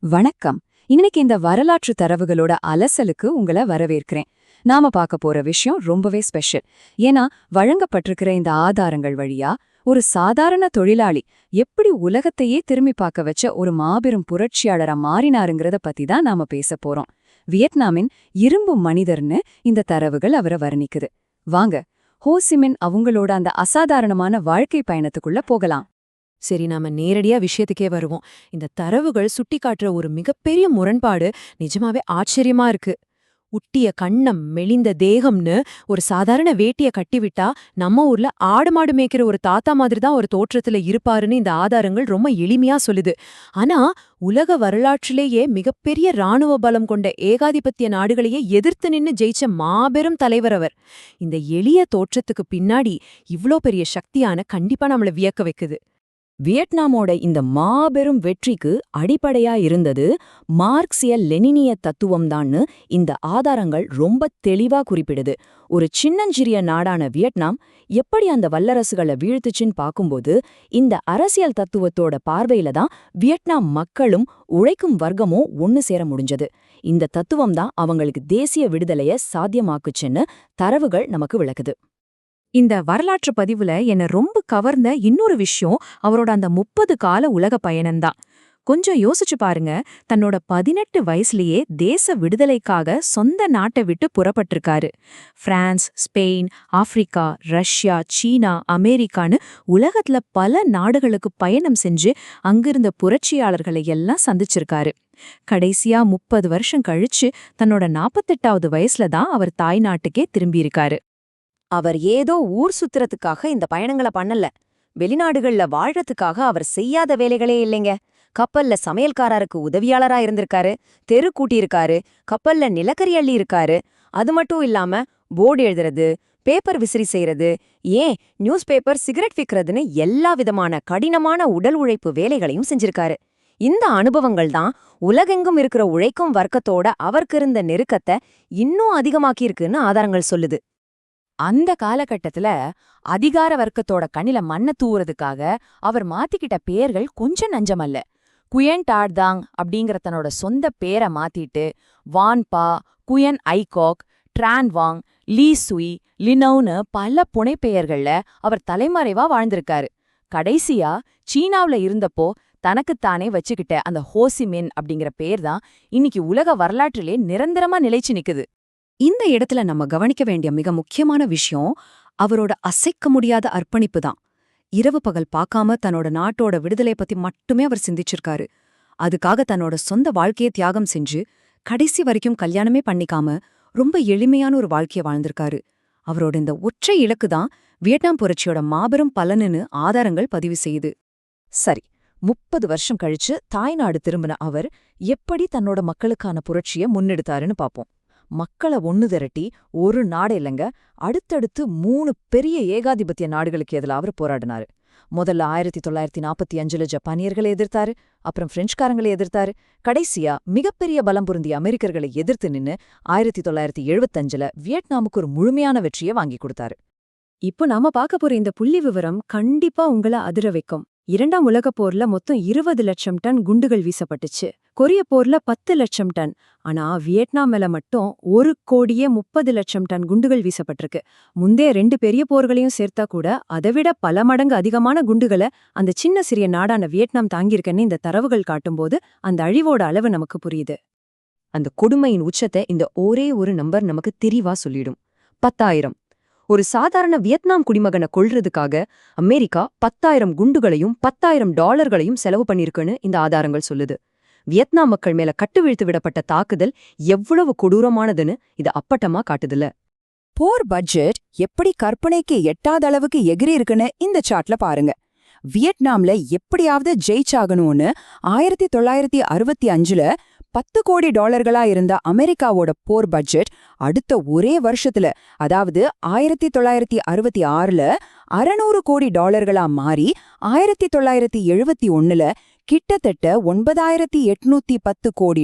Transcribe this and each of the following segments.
வணக்கம். இன்னைக்கு இந்த வரலாற்று தரவுகளோட அலசலுக்கு உங்களை வரவேற்கிறேன். நாம பார்க்க போற விஷயம் ரொம்பவே ஸ்பெஷல். ஏன்னா வழங்கப்பட்டிருக்கிற இந்த ஆதாரங்கள் வழியா ஒரு சாதாரண தொழிலாளி எப்படி உலகத்தையே திரும்பி பார்க்க வச்ச ஒரு மாபெரும் புரட்சியாளரா மாறினாருங்கிறத பத்தி தான் நாம பேச போறோம். வியட்நாமின் இரும்பு மனிதர்னு இந்த தரவுகள் அவரை வர்ணிக்குது. வாங்க, ஹோசிமின் அவங்களோட அந்த அசாதாரணமான வாழ்க்கை பயணத்துக்குள்ள போகலாம். சரி, நாம நேரடியா விஷயத்துக்கே வருவோம். இந்த தரவுகள் சுட்டிக்காட்டுற ஒரு மிகப்பெரிய முரண்பாடு நிஜமாவே ஆச்சரியமா இருக்கு. உட்டிய கண்ணம், மெலிந்த தேகம்னு ஒரு சாதாரண வேட்டிய கட்டிவிட்டா நம்ம ஊர்ல ஆடு மாடு மேய்க்கிற ஒரு தாத்தா மாதிரி தான் ஒரு தோற்றத்துல இருப்பாருன்னு இந்த ஆதாரங்கள் ரொம்ப எளிமையா சொல்லுது. ஆனா உலக வரலாற்றிலேயே மிகப்பெரிய இராணுவ பலம் கொண்ட ஏகாதிபத்திய நாடுகளையே எதிர்த்து நின்னு ஜெயிச்ச மாபெரும் தலைவர் அவர். இந்த எளிய தோற்றத்துக்கு பின்னாடி இவ்ளோ பெரிய சக்தியான கண்டிப்பா நம்மள வியக்க வைக்குது. வியட்நாமோட இந்த மாபெரும் வெற்றிக்கு அடிப்படையா இருந்தது மார்க்சிய லெனினிய தத்துவம்தான்னு இந்த ஆதாரங்கள் ரொம்ப தெளிவா குறிப்பிடுது. ஒரு சின்னஞ்சிறிய நாடான வியட்நாம் எப்படி அந்த வல்லரசுகளை வீழ்த்துச்சுன்னு பார்க்கும்போது இந்த அரசியல் தத்துவத்தோட பார்வையில தான் வியட்நாம் மக்களும் உழைக்கும் வர்க்கமும் ஒன்னு சேர முடிஞ்சது. இந்த தத்துவம் தான் அவங்களுக்கு தேசிய விடுதலைய சாத்தியமாக்குச்சுன்னு தரவுகள் நமக்கு விளக்குது. இந்த வரலாற்று பதிவுல என்ன ரொம்ப கவர்ந்த இன்னொரு விஷயம் அவரோட அந்த 30 கால உலக பயணம்தான். கொஞ்சம் யோசிச்சு பாருங்க. தன்னோட 18 வயசுலயே தேச விடுதலைக்காக சொந்த நாட்டை விட்டு புறப்பட்டிருக்காரு. பிரான்ஸ், ஸ்பெயின், ஆப்பிரிக்கா, ரஷ்யா, சீனா, அமெரிக்கான்னு உலகத்துல பல நாடுகளுக்கு பயணம் செஞ்சு அங்கிருந்த புரட்சியாளர்களை எல்லாம் சந்திச்சிருக்காரு. கடைசியா 30 வருஷம் கழிச்சு தன்னோட 48வது வயசுல தான் அவர் தாய் நாட்டுக்கே திரும்பியிருக்காரு. அவர் ஏதோ ஊர் சுத்துறதுக்காக இந்த பயணங்களை பண்ணல. வெளிநாடுகள்ல வாழ்றதுக்காக அவர் செய்யாத வேலைகளே இல்லைங்க. கப்பல்ல சமையல்காரருக்கு உதவியாளரா இருந்திருக்காரு, தெரு கூட்டியிருக்காரு, கப்பல்ல நிலக்கரி அள்ளி இருக்காரு. அது மட்டும் இல்லாம போர்டு எழுதுறது, பேப்பர் விசிறி செய்யறது, ஏன் நியூஸ் பேப்பர், சிகரெட் விற்கிறதுன்னு எல்லா விதமான கடினமான உடல் உழைப்பு வேலைகளையும் செஞ்சிருக்காரு. இந்த அனுபவங்கள் தான் உலகெங்கும் இருக்கிற உழைக்கும் வர்க்கத்தோட அவருக்கு இருந்த நெருக்கத்தை இன்னும் அதிகமாக்கியிருக்குன்னு ஆதாரங்கள் சொல்லுது. அந்த காலகட்டத்துல அதிகார வர்க்கத்தோட கண்ணில மண்ண தூவுறதுக்காக அவர் மாத்திக்கிட்ட பேர்கள் கொஞ்சம் நஞ்சமல்ல. குயன் டார்தாங் அப்படிங்கிற தன்னோட சொந்த பேரை மாத்திட்டு வான்பா, குயன் ஐகாக், ட்ரான்வாங், லீ சுய், லினௌன்னு பல புனைப்பெயர்கள்ல அவர் தலைமறைவா வாழ்ந்திருக்காரு. கடைசியா சீனாவுல இருந்தப்போ தனக்குத்தானே வச்சுக்கிட்ட அந்த ஹோசிமின் அப்படிங்கிற பேர் தான் இன்னைக்கு உலக வரலாற்றிலே நிரந்தரமா நிலைச்சு நிக்குது. இந்த இடத்துல நம்ம கவனிக்க வேண்டிய மிக முக்கியமான விஷயம் அவரோட அசைக்க முடியாத அர்ப்பணிப்பு தான். இரவு பகல் பார்க்காம தன்னோட நாட்டோட விடுதலை பத்தி மட்டுமே அவர் சிந்திச்சிருக்காரு. அதுக்காக தன்னோட சொந்த வாழ்க்கையை தியாகம் செஞ்சு கடைசி வரைக்கும் கல்யாணமே பண்ணிக்காம ரொம்ப எளிமையான ஒரு வாழ்க்கையை வாழ்ந்திருக்காரு. அவரோட இந்த ஒற்றை இலக்கு தான் வியட்நாம் புரட்சியோட மாபெரும் பலனுன்னு ஆதாரங்கள் பதிவு செய்யுது. சரி, 30 வருஷம் கழிச்சு தாய்நாடு திரும்பின அவர் எப்படி தன்னோட மக்களுக்கான புரட்சியை முன்னெடுத்தாருன்னு பாப்போம். மக்களை ஒன்னு திரட்டி ஒரு நாடு இல்லைங்க, அடுத்தடுத்து 3 பெரிய ஏகாதிபத்திய நாடுகளுக்கு எதிராக அவர் போராடினாரு. முதல்ல 1945 ஜப்பானியர்களை எதிர்த்தாரு, அப்புறம் பிரெஞ்சுக்காரங்களை எதிர்த்தாரு, கடைசியா மிகப்பெரிய பலம் பொருந்திய அமெரிக்கர்களை எதிர்த்து நின்னு 1975 வியட்நாமுக்கு ஒரு முழுமையான வெற்றியை வாங்கி கொடுத்தாரு. இப்போ நாம பார்க்க போற இந்த புள்ளி விவரம் கண்டிப்பா உங்கள அதிர வைக்கும். 2ஆம் உலகப் போர்ல மொத்தம் 20 லட்சம் டன் குண்டுகள் வீசப்பட்டுச்சு. கொரிய போர்ல 10 லட்சம் டன். ஆனா வியட்நாம் மேல மட்டும் 1,30,00,000 டன் குண்டுகள் வீசப்பட்டிருக்கு. முந்தைய 2 பெரிய போர்களையும் சேர்த்தா கூட அதைவிட பல மடங்கு அதிகமான குண்டுகளை அந்த சின்ன சிறிய நாடான வியட்நாம் தாங்கியிருக்குன்னு இந்த தரவுகள் காட்டும்போது அந்த அழிவோட அளவு நமக்கு புரியுது. அந்த கொடுமையின் உச்சத்தை இந்த ஒரே ஒரு நம்பர் நமக்கு தெளிவா சொல்லிடும். 10,000. ஒரு சாதாரண வியட்நாம் குடிமகனை கொல்றதுக்காக அமெரிக்கா 10,000 குண்டுகளையும் $10,000 செலவு பண்ணிருக்குன்னு இந்த ஆதாரங்கள் சொல்லுது. வியட்நாம் மக்கள் மேல கட்டுவீழ்த்து விடப்பட்ட தாக்குதல் எவ்வளவு கொடூரமானதுன்னு இது அப்பட்டமா காட்டுதுல. போர் பட்ஜெட் எப்படி கற்பனைக்கு எட்டாத அளவுக்கு எகிரி இருக்குன்னு இந்த சார்ட்ல பாருங்க. வியட்நாம்ல எப்படியாவது ஜெயிச்சாகணும்னு 1965ல $10 கோடி இருந்த அமெரிக்காவோட போர் பட்ஜெட் அடுத்த ஒரே வருஷத்துல, அதாவது 1966ல $600 கோடி மாறி 1971ல கிட்டத்தட்ட $9,810 கோடி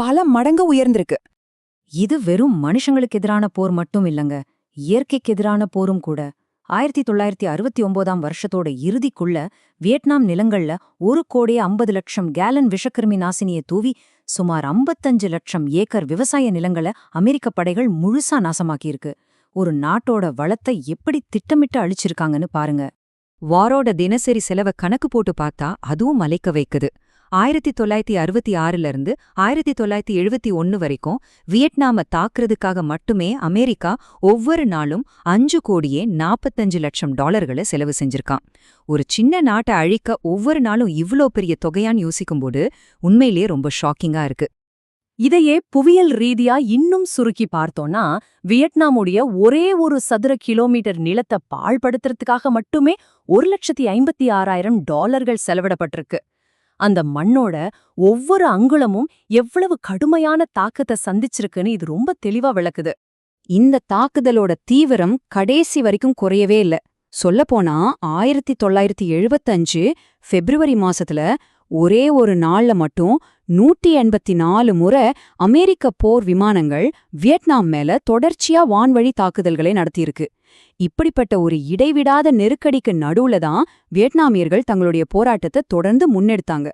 பல மடங்கு உயர்ந்திருக்கு. இது வெறும் மனுஷங்களுக்கு எதிரான போர் மட்டும் இல்லங்க, இயற்கைக்கு எதிரான போரும் கூட. 1969 வருஷத்தோட இறுதிக்குள்ள வியட்நாம் நிலங்கள்ல 1,50,00,000 கேலன் விஷக்கிருமி நாசினியை தூவி சுமார் 55 லட்சம் ஏக்கர் விவசாய நிலங்களை அமெரிக்க படைகள் முழுசா நாசமாக்கியிருக்கு. ஒரு நாட்டோட வளத்தை எப்படி திட்டமிட்டு அழிச்சிருக்காங்கன்னு பாருங்க. வாரோட தினசரி செலவை கணக்கு போட்டு பார்த்தா அதுவும் மலைக்க வைக்குது. 1966 இருந்து 1971 வரைக்கும் வியட்நாம தாக்குறதுக்காக மட்டுமே அமெரிக்கா ஒவ்வொரு நாளும் 5,45,00,000 செலவு செஞ்சிருக்கான். ஒரு சின்ன நாட்டை அழிக்க ஒவ்வொரு நாளும் இவ்ளோ பெரிய தொகையான்னு யோசிக்கும்போது உண்மையிலேயே ரொம்ப ஷாக்கிங்கா இருக்கு. இதையே புவியியல் ரீதியா இன்னும் சுருக்கி பார்த்தோம்னா, வியட்நாமுடைய ஒரே ஒரு சதுர கிலோமீட்டர் நிலத்தை பாழ்படுத்துறதுக்காக மட்டுமே $1,56,000 செலவிடப்பட்டிருக்கு. அந்த மண்ணோட ஒவ்வொரு அங்குலமும் எவ்வளவு கடுமையான தாக்கத்தை சந்திச்சிருக்குன்னு இது ரொம்ப தெளிவா விளக்குது. இந்த தாக்குதலோட தீவிரம் கடைசி வரைக்கும் குறையவே இல்ல. சொல்லப்போனா 1975 பிப்ரவரி மாசத்துல ஒரே ஒரு நாள்ல மட்டும் 184 முறை அமெரிக்க போர் விமானங்கள் வியட்நாம் மேல தொடர்ச்சியா வான்வழி தாக்குதல்களை நடத்தியிருக்கு. இப்படிப்பட்ட ஒரு இடைவிடாத நெருக்கடிக்கு நடுவுல தான் வியட்நாமியர்கள் தங்களுடைய போராட்டத்தை தொடர்ந்து முன்னெடுத்தாங்க.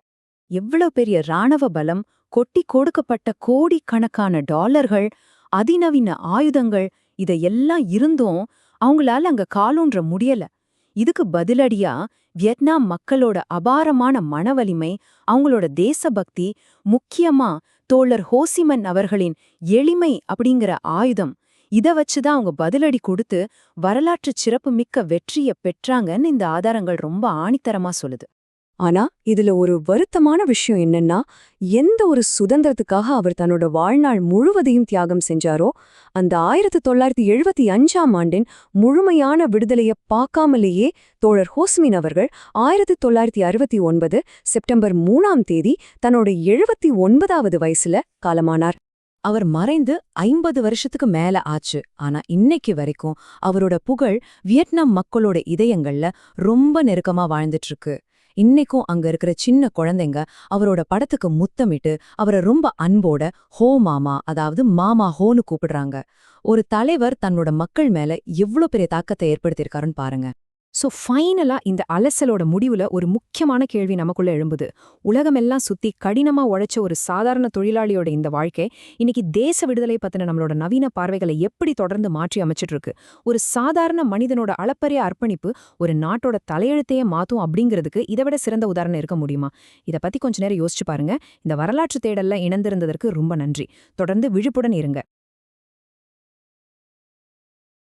எவ்வளவு பெரிய ராணுவ பலம், கொட்டி கொடுக்கப்பட்ட கோடிக்கணக்கான டாலர்கள், அதிநவீன ஆயுதங்கள் இதையெல்லாம் இருந்தும் அவங்களால அங்க காலூன்ற முடியல. இதுக்கு பதிலடியா வியட்நாம் மக்களோட அபாரமான மனவலிமை, அவங்களோட தேசபக்தி, முக்கியமா தோழர் ஹோசிமன் அவர்களின் எளிமை அப்படிங்கிற ஆயுதம், இத வச்சுதான் அவங்க பதிலடி கொடுத்து வரலாற்றுச் சிறப்புமிக்க வெற்றிய பெற்றாங்கன்னு இந்த ஆதாரங்கள் ரொம்ப ஆணித்தரமா சொல்லுது. ஆனா இதுல ஒரு வருத்தமான விஷயம் என்னன்னா, எந்த ஒரு சுதந்திரத்துக்காக அவர் தன்னோட வாழ்நாள் முழுவதையும் தியாகம் செஞ்சாரோ அந்த 1975 ஆண்டின் முழுமையான விடுதலைய பார்க்காமலேயே தோழர் ஹோஸ்மின் அவர்கள் 1969 செப்டம்பர் 3ஆம் தேதி தன்னோட 79வது வயசுல காலமானார். அவர் மறைந்து 50 வருஷத்துக்கு மேல ஆச்சு. ஆனா இன்னைக்கு வரைக்கும் அவரோட புகழ் வியட்நாம் மக்களோட இதயங்கள்ல ரொம்ப நெருக்கமா வாழ்ந்துட்டு இருக்கு. இன்னைக்கும் அங்க இருக்கிற சின்ன குழந்தைங்க அவரோட படத்துக்கு முத்தமிட்டு அவரை ரொம்ப அன்போட ஹோ மாமா, அதாவது மாமா ஹோன்னு கூப்பிடுறாங்க. ஒரு தலைவர் தன்னோட மக்கள் மேல எவ்ளோ பெரிய தாக்கத்தை ஏற்படுத்தியிருக்காருன்னு பாருங்க. சோ ஃபைனலா இந்த அலசலோட முடிவுல ஒரு முக்கியமான கேள்வி நமக்குள்ள எழும்புது. உலகமெல்லாம் சுத்தி கடினமா உழைச்ச ஒரு சாதாரண தொழிலாளியோட இந்த வாழ்க்கை இன்னைக்கு தேச விடுதலை பத்தின நம்மளோட நவீன பார்வைகளை எப்படி தொடர்ந்து மாற்றி அமைச்சிட்டு இருக்கு. ஒரு சாதாரண மனிதனோட அளப்பரிய அர்ப்பணிப்பு ஒரு நாட்டோட தலையெழுத்தையே மாத்தும் அப்படிங்கிறதுக்கு இதை விட சிறந்த உதாரணம் இருக்க முடியுமா? இதை பத்தி கொஞ்ச நேரம் யோசிச்சு பாருங்க. இந்த வரலாற்று தேடல்ல இணைந்திருந்ததற்கு ரொம்ப நன்றி. தொடர்ந்து விழிப்புடன் இருங்க.